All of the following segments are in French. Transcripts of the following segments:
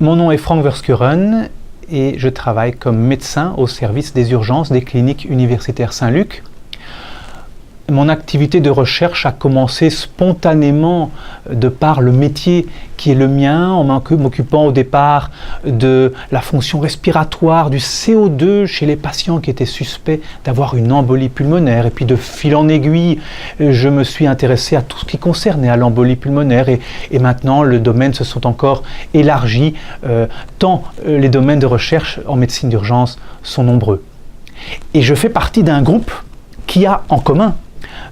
Mon nom est Frank Verschuren et je travaille comme médecin au service des urgences des cliniques universitaires Saint-Luc. Mon activité de recherche a commencé spontanément de par le métier qui est le mien, en m'occupant au départ de la fonction respiratoire, du CO2 chez les patients qui étaient suspects d'avoir une embolie pulmonaire. Et puis de fil en aiguille, je me suis intéressé à tout ce qui concernait à l'embolie pulmonaire. Et maintenant, le domaine se sont encore élargis, tant les domaines de recherche en médecine d'urgence sont nombreux. Et je fais partie d'un groupe qui a en commun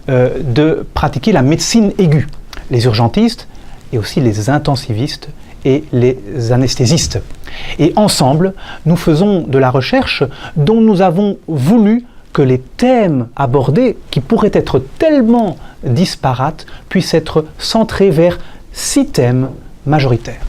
de pratiquer la médecine aiguë, les urgentistes et aussi les intensivistes et les anesthésistes. Et ensemble, nous faisons de la recherche dont nous avons voulu que les thèmes abordés, qui pourraient être tellement disparates, puissent être centrés vers 6 thèmes majoritaires.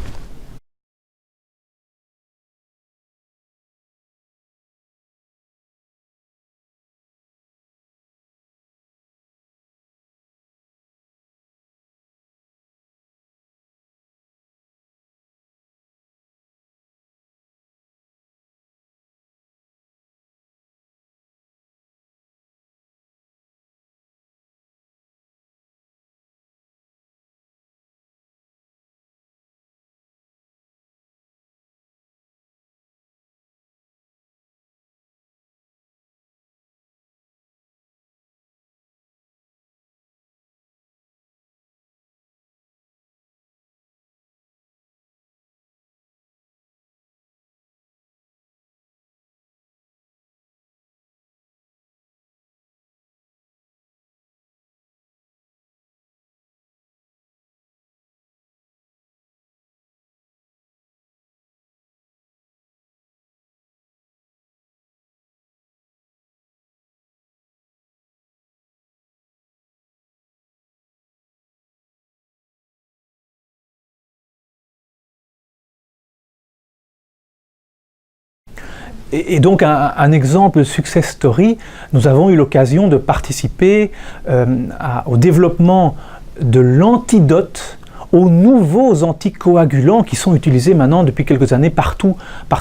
Et donc un exemple success story, nous avons eu l'occasion de participer au développement de l'antidote aux nouveaux anticoagulants qui sont utilisés maintenant depuis quelques années partout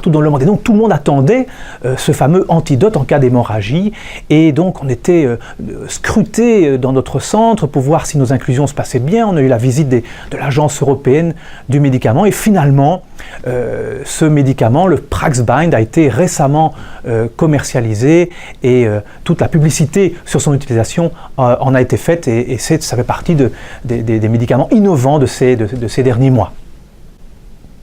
dans le monde. Et donc tout le monde attendait ce fameux antidote en cas d'hémorragie. Et donc on était scrutés dans notre centre pour voir si nos inclusions se passaient bien. On a eu la visite de l'Agence européenne du médicament. Et finalement, ce médicament, le Praxbind, a été récemment commercialisé et toute la publicité sur son utilisation en a été faite. Et ça fait partie des médicaments innovants de ces derniers mois.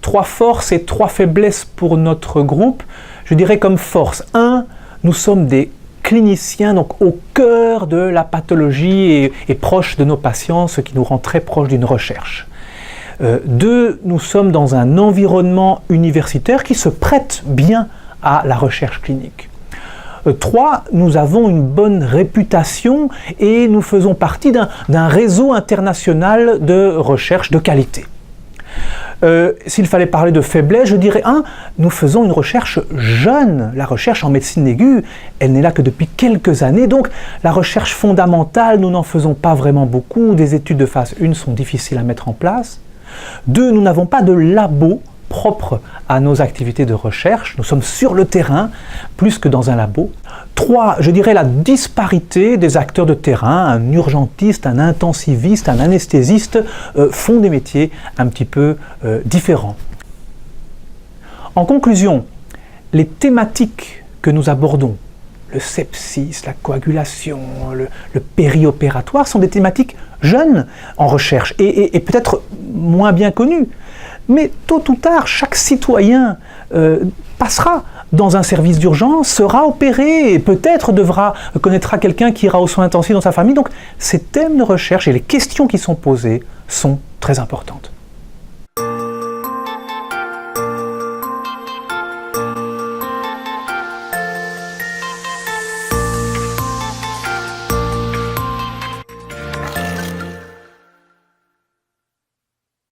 3 forces et 3 faiblesses pour notre groupe. Je dirais comme force. 1, nous sommes des cliniciens, donc au cœur de la pathologie et proches de nos patients, ce qui nous rend très proches d'une recherche. 2, nous sommes dans un environnement universitaire qui se prête bien à la recherche clinique. 3, nous avons une bonne réputation et nous faisons partie d'un réseau international de recherche de qualité. S'il fallait parler de faiblesse, je dirais 1, nous faisons une recherche jeune. La recherche en médecine aiguë, elle n'est là que depuis quelques années, donc la recherche fondamentale, nous n'en faisons pas vraiment beaucoup. Des études de phase 1 sont difficiles à mettre en place. 2, nous n'avons pas de labo propre à nos activités de recherche. Nous sommes sur le terrain, plus que dans un labo. 3, je dirais la disparité des acteurs de terrain. Un urgentiste, un intensiviste, un anesthésiste font des métiers un petit peu différents. En conclusion, les thématiques que nous abordons, le sepsis, la coagulation, le périopératoire, sont des thématiques jeunes en recherche et peut-être moins bien connues. Mais tôt ou tard, chaque citoyen passera dans un service d'urgence, sera opéré et peut-être connaîtra quelqu'un qui ira aux soins intensifs dans sa famille. Donc ces thèmes de recherche et les questions qui sont posées sont très importantes.